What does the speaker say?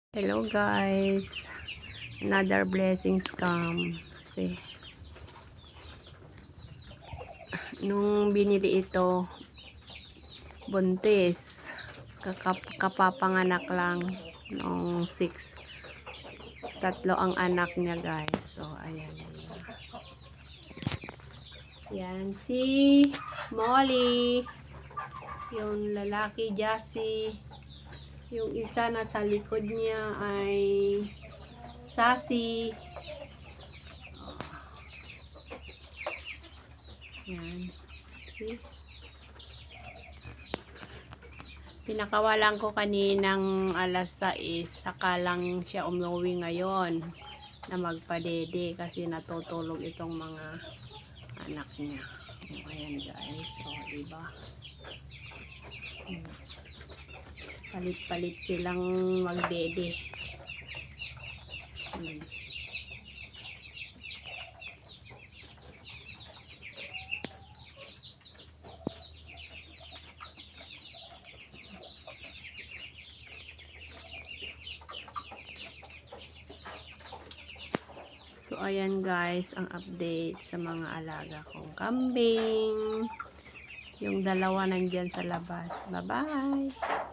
Hello guys, another blessings come kasi nung binili ito buntis, kapapanganak lang nung 6, tatlo ang anak niya guys. So ayan yan si Molly, yung lalaki Jassy, yung isa na sa likod niya ay Sassy. Yan. See? Pinakawalan ko kaninang alas 6, saka lang siya umuwi ngayon na magpadede kasi natutulog itong mga anak niya. Ayan guys, so diba? Palit-palit silang magdede. So ayan guys, ang update sa mga alaga kong kambing. Yung dalawa nandyan sa labas. Bye bye!